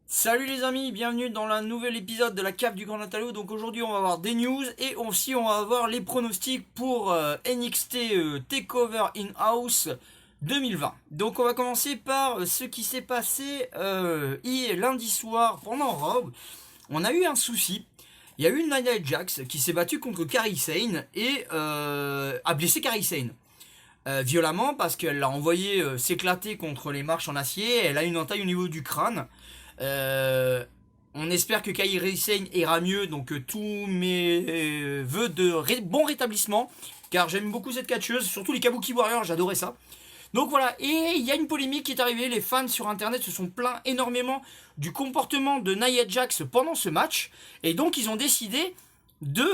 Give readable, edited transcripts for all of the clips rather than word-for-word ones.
Salut les amis, bienvenue dans le nouvel épisode de la cave du Grand Natalo. Donc aujourd'hui on va avoir des news et aussi on va avoir les pronostics pour NXT Takeover In-House 2020. Donc on va commencer par ce qui s'est passé lundi soir pendant Raw. On a eu un souci. Il y a eu Nia Jax qui s'est battue contre Kairi Sane et a blessé Kairi Sane. Violemment parce qu'elle l'a envoyé s'éclater contre les marches en acier. Elle a une entaille au niveau du crâne. Euh, on espère que Kairi Sane ira mieux, donc tous mes vœux de bon rétablissement, car j'aime beaucoup cette catcheuse, surtout les Kabuki Warriors, j'adorais ça. Donc voilà, et il y a une polémique qui est arrivée, les fans sur internet se sont plaints énormément du comportement de Nia Jax pendant ce match, et donc ils ont décidé de,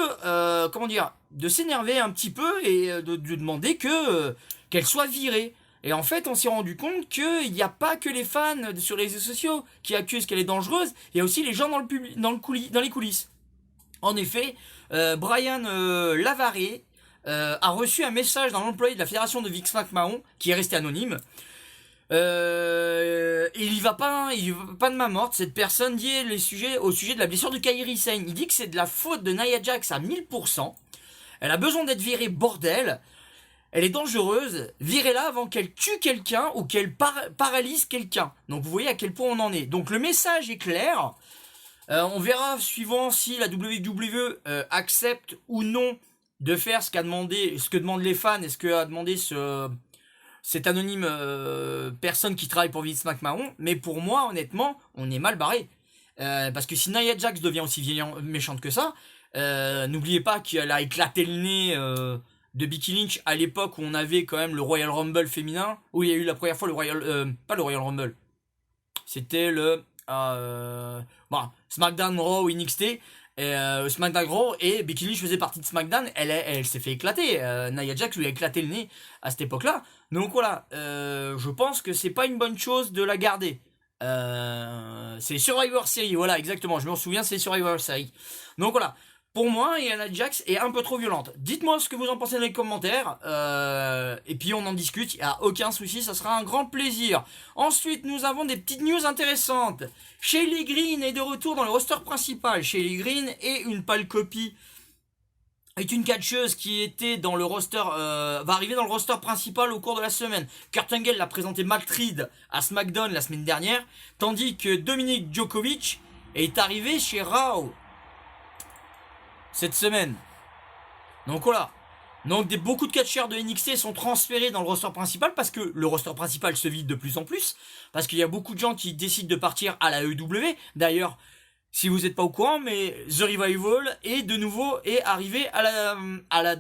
de s'énerver un petit peu et de demander qu'elle soit virée. Et en fait, on s'est rendu compte qu'il n'y a pas que les fans sur les réseaux sociaux qui accusent qu'elle est dangereuse, il y a aussi les gens dans les coulisses. En effet, Brian Lavaré a reçu un message dans l'employé de la fédération de Vince McMahon, qui est resté anonyme. Il va pas de main morte. Cette personne dit au sujet de la blessure de Kairi Sane. Il dit que c'est de la faute de Nia Jax à 1000%. Elle a besoin d'être virée, bordel. Elle est dangereuse, virez-la avant qu'elle tue quelqu'un ou qu'elle paralyse quelqu'un. Donc vous voyez à quel point on en est. Donc le message est clair. On verra suivant si la WWE accepte ou non de faire ce que demandent les fans et ce que a demandé cette anonyme personne qui travaille pour Vince McMahon. Mais pour moi, honnêtement, on est mal barré. Parce que si Nia Jax devient aussi méchante que ça, n'oubliez pas qu'elle a éclaté le nez de Becky Lynch à l'époque où on avait quand même le Royal Rumble féminin, où il y a eu la première fois pas le Royal Rumble, c'était le SmackDown Raw ou NXT. SmackDown Raw, et Becky Lynch faisait partie de SmackDown. Elle s'est fait éclater. Nia Jax lui a éclaté le nez à cette époque-là. Donc voilà, je pense que c'est pas une bonne chose de la garder. C'est Survivor Series, voilà, exactement. Je me souviens, c'est Survivor Series. Donc voilà. Pour moi, Nia Jax est un peu trop violente. Dites-moi ce que vous en pensez dans les commentaires. Et puis on en discute. Il n'y a aucun souci, ça sera un grand plaisir. Ensuite, nous avons des petites news intéressantes. Shaylee Green est de retour dans le roster principal. Shaylee Green est une pâle copie. Est une catcheuse qui était dans le roster, va arriver dans le roster principal au cours de la semaine. Kurt Angle l'a présenté Matt Reed à SmackDown la semaine dernière, tandis que Dominic Djokovic est arrivé chez Raw cette semaine. Donc voilà. Donc beaucoup de catcheurs de NXT sont transférés dans le roster principal parce que le roster principal se vide de plus en plus. Parce qu'il y a beaucoup de gens qui décident de partir à la EW. D'ailleurs, si vous n'êtes pas au courant, mais The Revival est de nouveau arrivé à la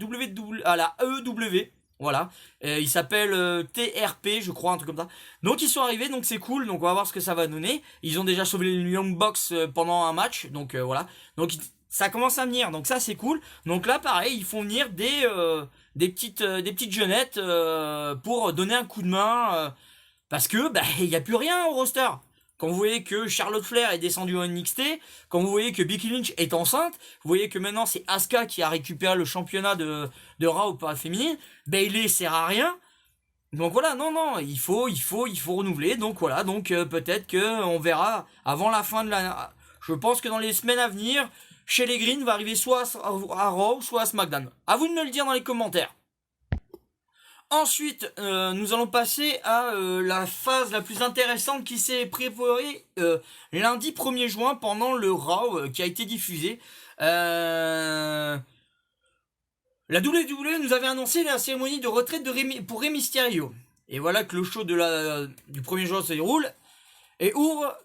EW. Voilà. Il s'appelle TRP, je crois, un truc comme ça. Donc ils sont arrivés, donc c'est cool. Donc on va voir ce que ça va donner. Ils ont déjà sauvé les Young Bucks pendant un match. Donc voilà. Donc ça commence à venir, donc ça c'est cool. Donc là pareil, ils font venir des petites jeunettes pour donner un coup de main parce que il y a plus rien au roster. Quand vous voyez que Charlotte Flair est descendue en NXT, quand vous voyez que Becky Lynch est enceinte, vous voyez que maintenant c'est Asuka qui a récupéré le championnat de Raw par féminine, Bayley sert à rien. Donc voilà, non, il faut renouveler. Donc voilà, donc peut-être que on verra avant la fin de la. Je pense que dans les semaines à venir, Shaylee Green va arriver soit à Raw, soit à SmackDown. À vous de me le dire dans les commentaires. Ensuite, nous allons passer à la phase la plus intéressante qui s'est préparée lundi 1er juin pendant le Raw qui a été diffusé. La WWE nous avait annoncé la cérémonie de retraite pour Rey Mysterio. Et voilà que le show du 1er juin se déroule et ouvre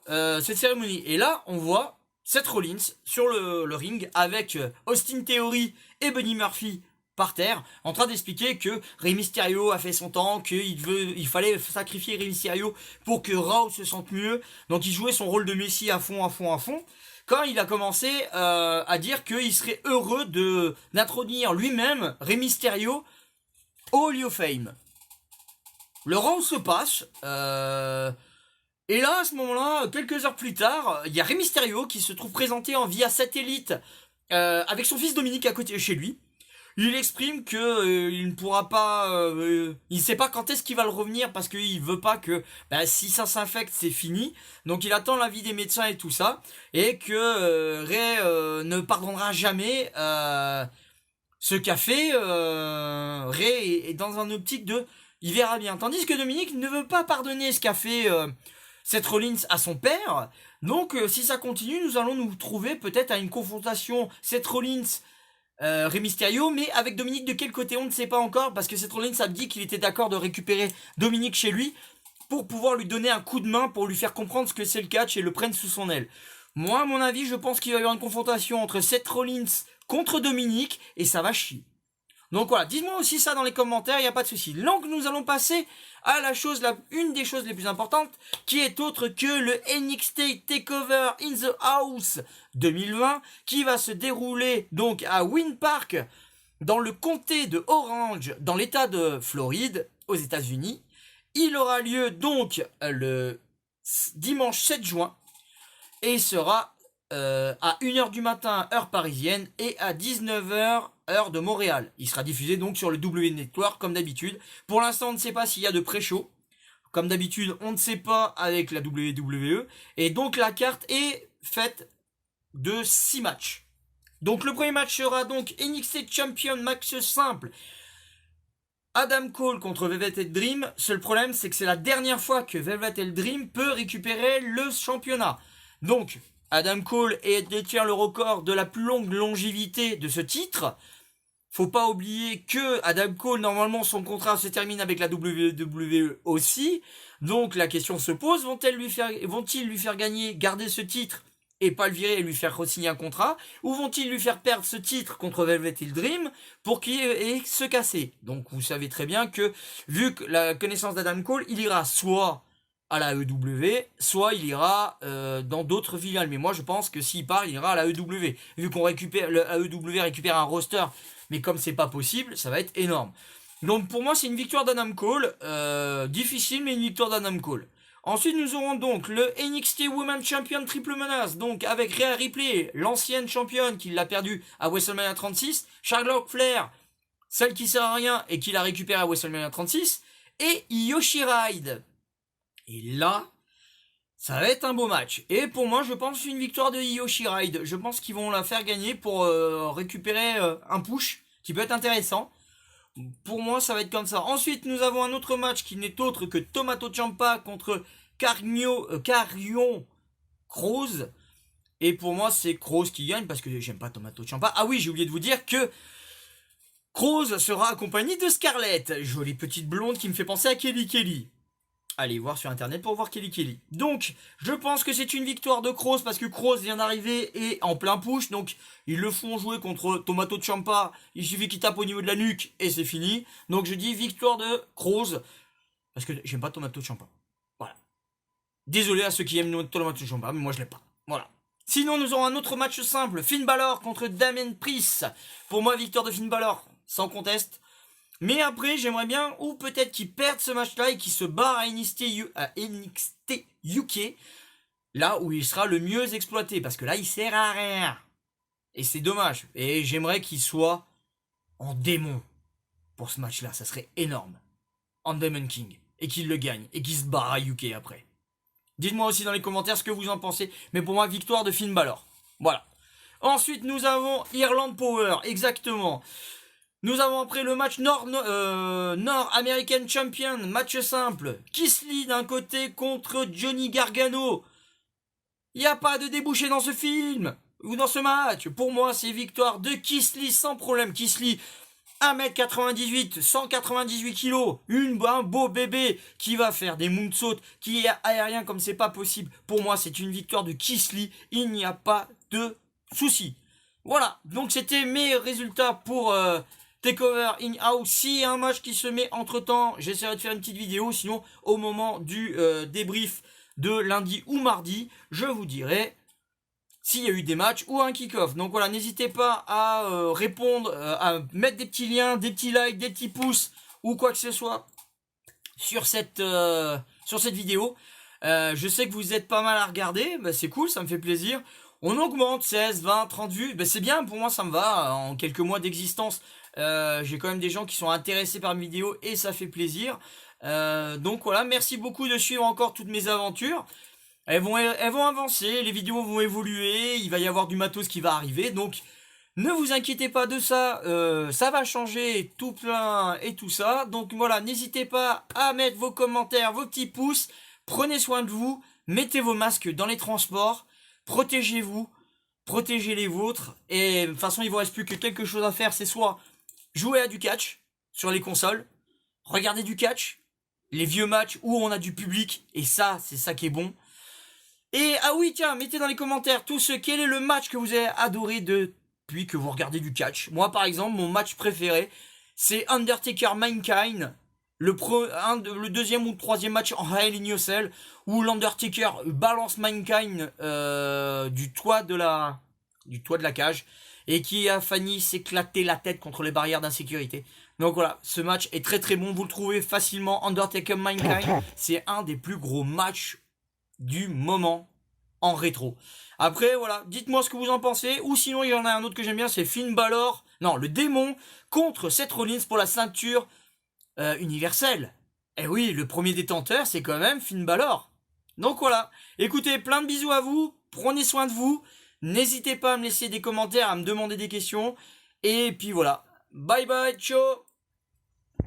cette cérémonie. Et là, on voit Seth Rollins sur le ring avec Austin Theory et Buddy Murphy par terre, en train d'expliquer que Rey Mysterio a fait son temps, qu'il fallait sacrifier Rey Mysterio pour que Raw se sente mieux. Donc il jouait son rôle de Messie à fond. Quand il a commencé à dire qu'il serait heureux d'introduire lui-même Rey Mysterio au Hall of Fame. Le Raw se passe. Et là, à ce moment-là, quelques heures plus tard, il y a Rey Mysterio qui se trouve présenté en via satellite avec son fils Dominique à côté chez lui. il exprime que il ne pourra pas, il sait pas quand est-ce qu'il va le revenir parce qu'il veut pas que, si ça s'infecte, c'est fini. Donc il attend l'avis des médecins et tout ça, et que Ray ne pardonnera jamais ce qu'a fait. Ray est dans un optique de, il verra bien. Tandis que Dominique ne veut pas pardonner ce qu'a fait Seth Rollins à son père. Donc si ça continue, nous allons nous trouver peut-être à une confrontation Seth Rollins Rey Mysterio, mais avec Dominique de quel côté on ne sait pas encore, parce que Seth Rollins a dit qu'il était d'accord de récupérer Dominique chez lui pour pouvoir lui donner un coup de main, pour lui faire comprendre ce que c'est le catch et le prendre sous son aile. Moi, à mon avis, je pense qu'il va y avoir une confrontation entre Seth Rollins contre Dominique, et ça va chier. Donc voilà, dites-moi aussi ça dans les commentaires, il n'y a pas de souci. Donc nous allons passer à une des choses les plus importantes, qui est autre que le NXT TakeOver in the House 2020, qui va se dérouler donc à Wynn Park, dans le comté de Orange, dans l'état de Floride, aux États-Unis. Il aura lieu donc le dimanche 7 juin, et sera à 1h du matin, heure parisienne, et à 19h, heure de Montréal. Il sera diffusé donc sur le W Network, comme d'habitude. Pour l'instant, on ne sait pas s'il y a de pré-show. Comme d'habitude, on ne sait pas avec la WWE. Et donc, la carte est faite de 6 matchs. Donc, le premier match sera donc NXT Champion match simple. Adam Cole contre Velvet et Dream. Seul problème, c'est que c'est la dernière fois que Velvet et Dream peut récupérer le championnat. Donc, Adam Cole détient le record de la plus longue longévité de ce titre. Faut pas oublier que Adam Cole, normalement, son contrat se termine avec la WWE aussi. Donc, la question se pose, vont-ils lui faire garder ce titre et pas le virer et lui faire re-signer un contrat, ou vont-ils lui faire perdre ce titre contre Velvet et Dream pour qu'il ait se casser. Donc, vous savez très bien que, vu que la connaissance d'Adam Cole, il ira soit à la AEW, soit il ira dans d'autres filiales. Mais moi, je pense que s'il part, il ira à la AEW. Vu qu'on récupère, le AEW récupère un roster, mais comme c'est pas possible, ça va être énorme. Donc pour moi, c'est une victoire d'Adam Cole, difficile, mais une victoire d'Adam Cole. Ensuite, nous aurons donc le NXT Women's Champion triple menace, donc avec Rhea Ripley, l'ancienne championne qui l'a perdue à WrestleMania 36, Charlotte Flair, celle qui sert à rien et qui l'a récupérée à WrestleMania 36, et Io Shirai. Et là, ça va être un beau match. Et pour moi, je pense une victoire de Io Shirai. Je pense qu'ils vont la faire gagner pour récupérer un push qui peut être intéressant. Pour moi, ça va être comme ça. Ensuite, nous avons un autre match qui n'est autre que Tommaso Ciampa contre Karrion Kroos. Et pour moi, c'est Kroos qui gagne parce que j'aime pas Tommaso Ciampa. Ah oui, j'ai oublié de vous dire que Kroos sera accompagné de Scarlett, jolie petite blonde qui me fait penser à Kelly. Allez voir sur internet pour voir Kelly. Donc, je pense que c'est une victoire de Kroos parce que Kroos vient d'arriver et en plein push. Donc, ils le font jouer contre Tommaso Ciampa. Il suffit qu'il tape au niveau de la nuque et c'est fini. Donc, je dis victoire de Kroos parce que j'aime pas Tommaso Ciampa. Voilà. Désolé à ceux qui aiment Tommaso Ciampa, mais moi je l'aime pas. Voilà. Sinon, nous aurons un autre match simple. Finn Balor contre Damien Priest. Pour moi, victoire de Finn Balor, sans conteste. Mais après, j'aimerais bien, ou peut-être qu'il perde ce match-là et qu'il se barre à NXT UK, là où il sera le mieux exploité, parce que là, il sert à rien. Et c'est dommage. Et j'aimerais qu'il soit en démon pour ce match-là, ça serait énorme. En Demon King. Et qu'il le gagne, et qu'il se barre à UK après. Dites-moi aussi dans les commentaires ce que vous en pensez, mais pour moi, victoire de Finn Balor. Voilà. Ensuite, nous avons Ireland Power, exactement. Nous avons après le match Nord American Champion, match simple. Keith Lee d'un côté contre Johnny Gargano. Il n'y a pas de débouché dans ce film ou dans ce match. Pour moi, c'est victoire de Keith Lee sans problème. Keith Lee, 1m98, 198 kg, un beau bébé qui va faire des moonsaults, qui est aérien comme c'est pas possible. Pour moi, c'est une victoire de Keith Lee. Il n'y a pas de souci. Voilà, donc c'était mes résultats pour Takeover in House. Si y a un match qui se met entre temps, j'essaierai de faire une petite vidéo. Sinon, au moment du débrief de lundi ou mardi, je vous dirai s'il y a eu des matchs ou un kick-off. Donc voilà, n'hésitez pas à répondre, à mettre des petits liens, des petits likes, des petits pouces ou quoi que ce soit sur cette vidéo. Je sais que vous êtes pas mal à regarder, bah c'est cool, ça me fait plaisir. On augmente 16, 20, 30 vues. Ben, c'est bien, pour moi ça me va. En quelques mois d'existence, j'ai quand même des gens qui sont intéressés par mes vidéos et ça fait plaisir. Donc voilà, merci beaucoup de suivre encore toutes mes aventures. Elles vont avancer, les vidéos vont évoluer, il va y avoir du matos qui va arriver. Donc ne vous inquiétez pas de ça, ça va changer tout plein et tout ça. Donc voilà, n'hésitez pas à mettre vos commentaires, vos petits pouces. Prenez soin de vous, mettez vos masques dans les transports, protégez-vous, protégez les vôtres. Et de toute façon, il vous reste plus que quelque chose à faire, c'est soit jouer à du catch sur les consoles, regarder du catch, les vieux matchs où on a du public, et ça, c'est ça qui est bon. Et ah oui, tiens, mettez dans les commentaires tous ceux, quel est le match que vous avez adoré depuis que vous regardez du catch. Moi, par exemple, mon match préféré, c'est Undertaker Mankind, le deuxième ou le troisième match en Hell in a Cell, où l'Undertaker balance Mankind du toit de la cage, et qui a failli s'éclater la tête contre les barrières d'insécurité. Donc voilà, ce match est très très bon, vous le trouvez facilement, Undertaker Mankind, c'est un des plus gros matchs du moment en rétro. Après voilà, dites-moi ce que vous en pensez, ou sinon il y en a un autre que j'aime bien, c'est Finn Balor, non, le démon contre Seth Rollins pour la ceinture universelle. Et oui, le premier détenteur c'est quand même Finn Balor. Donc voilà, écoutez, plein de bisous à vous, prenez soin de vous, n'hésitez pas à me laisser des commentaires, à me demander des questions, et puis voilà, bye bye, ciao.